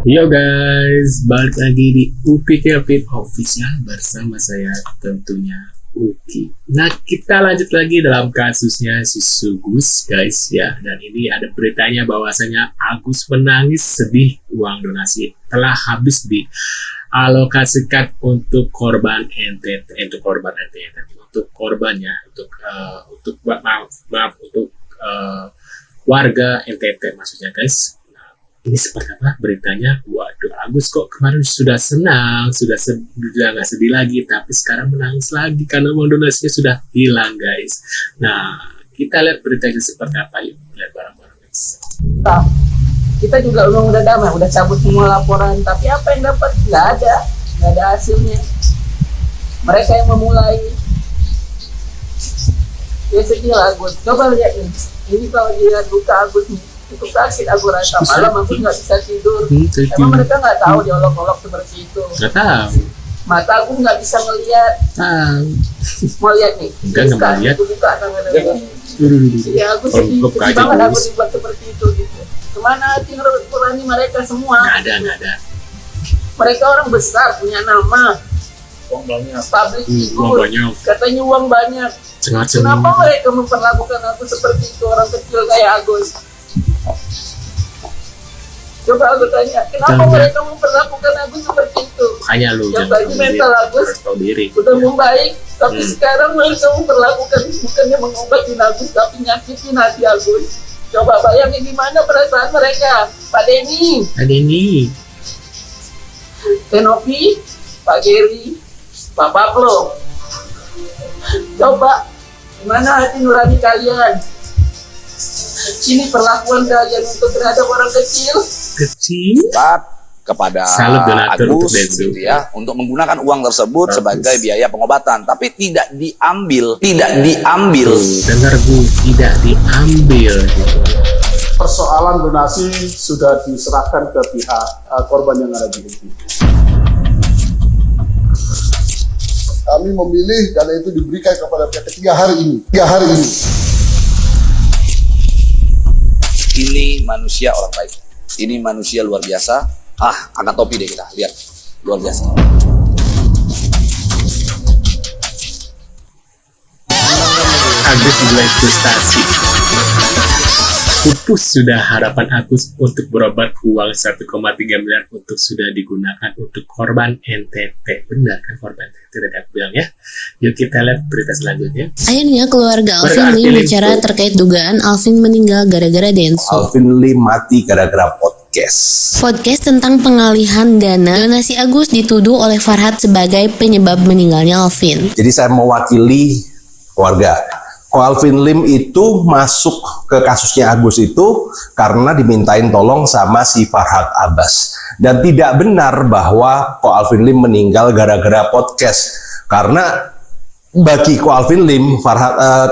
Yo guys, balik lagi di Upi Kevin Official bersama saya tentunya Uki. Nah, kita lanjut lagi dalam kasusnya si Sugus guys ya. Dan ini ada beritanya bahwasanya Agus menangis sedih uang donasi telah habis dialokasikan untuk korban NTT, untuk korbannya, untuk warga NTT maksudnya guys. Ini seperti apa beritanya? Waduh, Agus kok kemarin sudah senang, sudah nggak sedih lagi, tapi sekarang menangis lagi karena uang donasinya sudah hilang, guys. Nah, kita lihat beritanya seperti apa, yuk lihat bareng-bareng, guys. Kita juga udah damai, udah cabut semua laporan, tapi apa yang dapat? Nggak ada hasilnya. Mereka yang memulai. Ya sedih lah, Agus. Coba lihat nih, ini kalau dilihat luka Agus nih. Cukup sakit aku rasa, malam aku nggak bisa tidur. Emang mereka nggak tahu diolok-olok seperti itu? Nggak tahu. Mata aku nggak bisa ngelihat. Mau lihat nih? Enggak ngelihat. Aku buka tangannya. Ya aku sedih banget aku dibuat seperti itu gitu. Kemana hati nurani mereka semua? Nggak ada. Mereka orang besar, punya nama. Uang banyak. Public Uang banyak. Katanya uang banyak. Kenapa mereka memperlakukan aku seperti itu, orang kecil kayak Agus? Coba aku tanya, kenapa mereka memperlakukan aku seperti itu? Hanya lu yang tadi mental Agus diri. udah membaik, tapi sekarang mereka memperlakukan bukannya mengobatin Agus, tapi nyakitin hati Agus. Coba bayangin gimana perasaan mereka. Pak Denny, Tenopi, Pak Geri, Pak Pablo. Coba, gimana hati nurani kalian? Ini perlakuan kalian untuk terhadap orang kecil. Kepada Agus gitu ya, untuk menggunakan uang tersebut sebagai biaya pengobatan, tapi tidak diambil. Dengar Bu, tidak diambil gitu. Persoalan donasi sudah diserahkan ke pihak korban yang ada di sini. Kami memilih dana itu diberikan kepada pihak ketiga hari ini. Ini manusia orang baik. Ini manusia luar biasa. Angkat topi deh kita, lihat. Luar biasa. Agus mulai frustasi. Pupus sudah harapan Agus untuk berobat uang 1,3 miliar untuk sudah digunakan untuk korban NTT. Benar kan korban NTT tadi aku bilang ya. Yuk kita lihat berita selanjutnya. Akhirnya keluarga Alvin Lim bicara terkait dugaan Alvin meninggal gara-gara Densu. Alvin Lim mati gara-gara podcast. Podcast tentang pengalihan dana donasi Agus dituduh oleh Farhad sebagai penyebab meninggalnya Alvin. Jadi saya mewakili keluarga. Ko Alvin Lim itu masuk ke kasusnya Agus itu karena dimintain tolong sama si Farhad Abbas. Dan tidak benar bahwa Ko Alvin Lim meninggal gara-gara podcast. Karena bagi Ko Alvin Lim,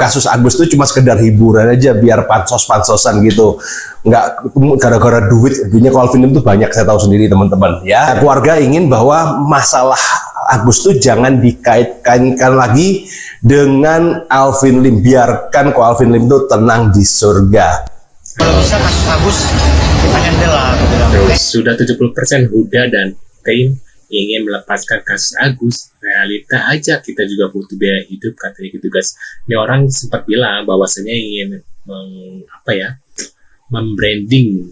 kasus Agus itu cuma sekedar hiburan aja biar pansos-pansosan gitu. Nggak gara-gara duit. Duitnya Ko Alvin Lim itu banyak, saya tahu sendiri teman-teman. Ya, keluarga ingin bahwa masalah Agus tuh jangan dikaitkan lagi dengan Alvin Lim. Biarkan Ko Alvin Lim tuh tenang di surga. Kalau bisa kasus Agus kita handle lah. Sudah 70% Huda dan tim ingin melepaskan kasus Agus. Realita aja, kita juga butuh biaya hidup katanya gitu guys. Ini orang sempat bilang bahwasanya ingin membranding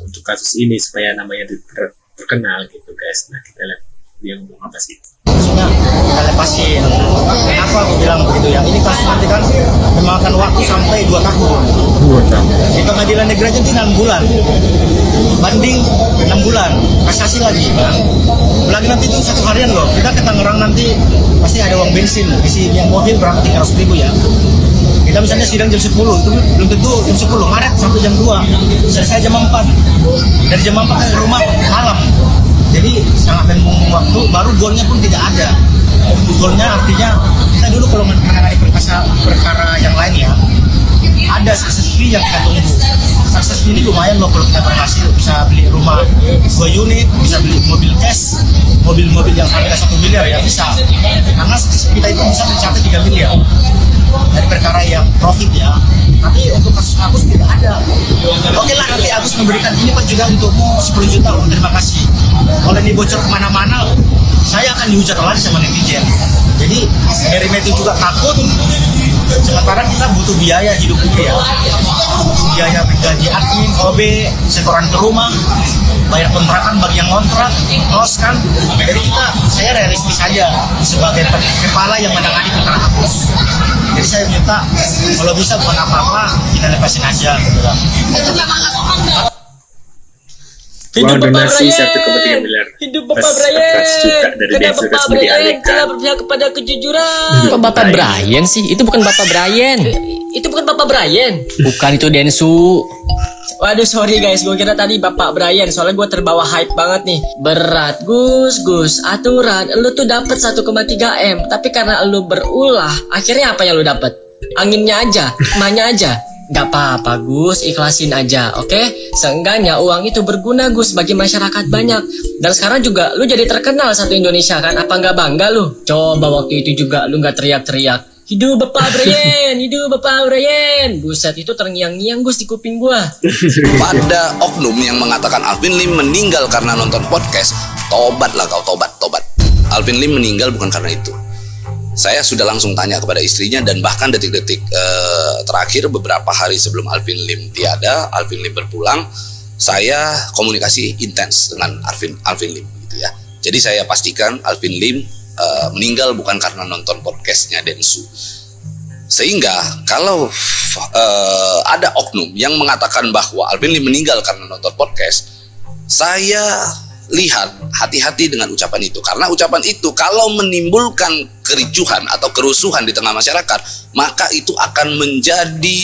untuk kasus ini supaya namanya terkenal gitu guys. Nah kita lihat dia ngomong apa sih? Maksudnya kita lepasin. Kenapa aku bilang begitu ya? Ini kasus nanti kan memakan waktu sampai 2 tahun. Di pengadilan negeri aja itu 6 bulan. Banding 6 bulan. Kasasi lagi kan. Lagi nanti itu 1 harian loh. Kita ke Tangerang nanti pasti ada uang bensin. Isi yang mobil berapa 300.000 ya. Kita misalnya sidang jam 10, itu belum tentu jam 10 Maret sampai jam 2. Selesai jam 4. Dari jam 4 ke rumah malam. Jadi sangat membuang waktu, baru golnya pun tidak ada. Golnya artinya kita dulu kalau menangani perkara yang lain ya, ada success fee yang kita tunggu. Success fee ini lumayan loh kalau kita berhasil bisa beli rumah 2 unit, bisa beli mobil cash, mobil-mobil yang harga 1 miliar ya bisa. Karena success fee kita itu bisa mencapai 3 miliar dari perkara yang profit ya. Tapi untuk kasus Agus tidak ada. Oke lah nanti Agus memberikan ini pun juga untukmu 10 juta. Terima kasih. Kalau ini bocor kemana-mana, saya akan dihujat lagi sama netizen. Jadi dari Matthew juga takut. Sementara kita butuh biaya hidup kita ya. Biaya gaji admin, OB, setoran ke rumah, bayar kontrakan bagi yang kontrak, kos kan. Jadi saya realistis saja sebagai kepala yang menangani perkara hapus. Jadi saya minta kalau bisa bukan apa-apa kita lepasin aja gitu kan. Uang donasi 1,3 miliar. Hidup Bapak Pas Brian. 400 juta dari Karena Densu Bapak resmi Brian dialihkan. telah berpihak kepada kejujuran. Kok Bapak Brian sih? Itu bukan Bapak Brian. Itu bukan Bapak Brian. Bukan, itu Densu. Waduh, sorry guys, gue kira tadi Bapak Brian, soalnya gue terbawa hype banget nih. Berat, Gus, aturan, lu tuh dapet 1,3 M, tapi karena lu berulah, akhirnya apa yang lu dapet? Anginnya aja, emaknya aja. Gak apa-apa Gus, ikhlasin aja, oke? Seenggaknya uang itu berguna Gus bagi masyarakat banyak. Dan sekarang juga lu jadi terkenal satu Indonesia kan? Apa gak bangga lu? Coba waktu itu juga lu gak teriak-teriak. Hidup Bapak Brian, hidup Bapak Brian. Buset, itu terngiang-ngiang Gus di kuping gua. Pada oknum yang mengatakan Alvin Lim meninggal karena nonton podcast, tobatlah kau, tobat. Alvin Lim meninggal bukan karena itu. Saya sudah langsung tanya kepada istrinya dan bahkan detik-detik terakhir beberapa hari sebelum Alvin Lim tiada, Alvin Lim berpulang, saya komunikasi intens dengan Alvin Lim gitu ya. Jadi saya pastikan Alvin Lim meninggal bukan karena nonton podcastnya Densu. Sehingga kalau ada oknum yang mengatakan bahwa Alvin Lim meninggal karena nonton podcast, saya lihat hati-hati dengan ucapan itu, karena ucapan itu kalau menimbulkan kericuhan atau kerusuhan di tengah masyarakat, maka itu akan menjadi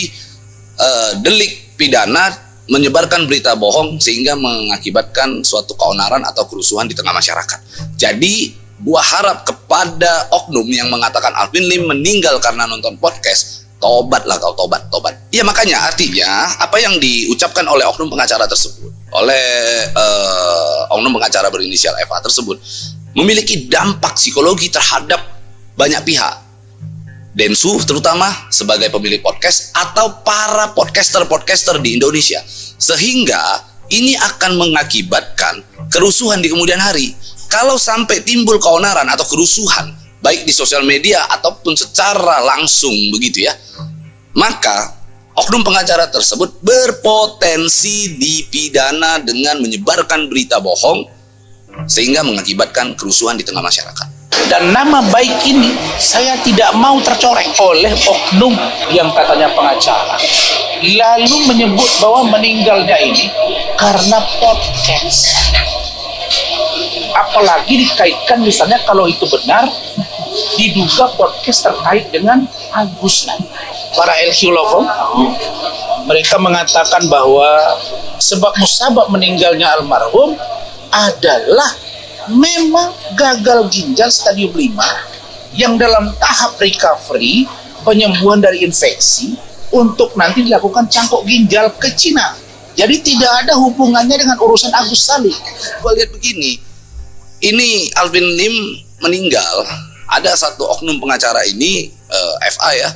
delik pidana menyebarkan berita bohong sehingga mengakibatkan suatu keonaran atau kerusuhan di tengah masyarakat. Jadi gua harap kepada oknum yang mengatakan Alvin Lim meninggal karena nonton podcast, tobatlah kau, tobat. Ya makanya artinya apa yang diucapkan oleh oknum pengacara tersebut, oleh oknum pengacara berinisial FA tersebut, memiliki dampak psikologi terhadap banyak pihak. Densu terutama sebagai pemilik podcast atau para podcaster di Indonesia. Sehingga ini akan mengakibatkan kerusuhan di kemudian hari. Kalau sampai timbul keonaran atau kerusuhan baik di sosial media ataupun secara langsung begitu ya, maka oknum pengacara tersebut berpotensi dipidana dengan menyebarkan berita bohong sehingga mengakibatkan kerusuhan di tengah masyarakat. Dan nama baik ini saya tidak mau tercoreng oleh oknum yang katanya pengacara, lalu menyebut bahwa meninggalnya ini karena podcast. Apalagi dikaitkan misalnya kalau itu benar, diduga podcast terkait dengan Agus Nani. Para arkeolog mereka mengatakan bahwa sebab musabab meninggalnya almarhum adalah memang gagal ginjal stadium 5 yang dalam tahap recovery penyembuhan dari infeksi untuk nanti dilakukan cangkok ginjal ke Cina. Jadi tidak ada hubungannya dengan urusan Agus Salim. Gua lihat begini, ini Alvin Lim meninggal, ada satu oknum pengacara ini FA ya,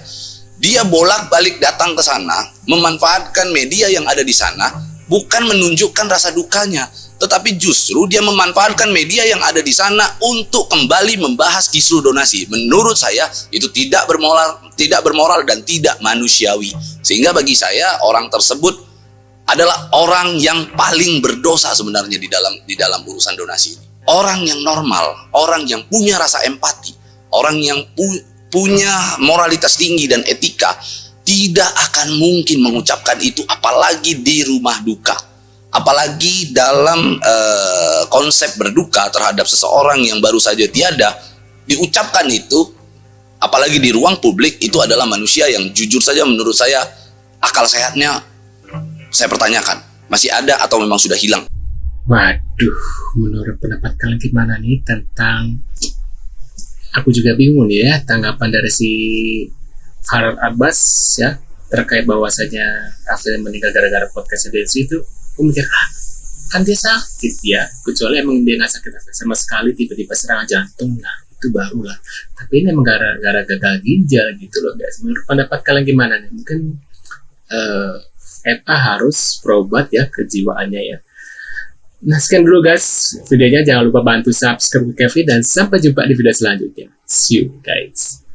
dia bolak-balik datang ke sana, memanfaatkan media yang ada di sana, bukan menunjukkan rasa dukanya, tetapi justru dia memanfaatkan media yang ada di sana untuk kembali membahas kisru donasi. Menurut saya itu tidak bermoral dan tidak manusiawi. Sehingga bagi saya orang tersebut adalah orang yang paling berdosa sebenarnya di dalam urusan donasi ini. Orang yang normal, orang yang punya rasa empati, orang yang punya moralitas tinggi dan etika tidak akan mungkin mengucapkan itu, apalagi di rumah duka, apalagi dalam konsep berduka terhadap seseorang yang baru saja tiada. Diucapkan itu, apalagi di ruang publik, itu adalah manusia yang jujur saja menurut saya akal sehatnya saya pertanyakan, masih ada atau memang sudah hilang? Waduh, menurut pendapat kalian gimana nih tentang, aku juga bingung nih ya, tanggapan dari si Farhad Abbas ya, terkait bahwasanya Alvin meninggal gara-gara podcast Densu itu. Aku mikir, kan dia sakit ya, kecuali emang dia nggak sakit sama sekali, tiba-tiba serangan jantung, nah itu baru lah. Tapi ini emang gara-gara gagal ginjal gitu loh guys. Menurut pendapat kalian gimana nih? Mungkin SMA harus berobat ya kejiwaannya ya. Nah, sekian dulu guys videonya. Jangan lupa bantu subscribe Kevin dan sampai jumpa di video selanjutnya. See you guys.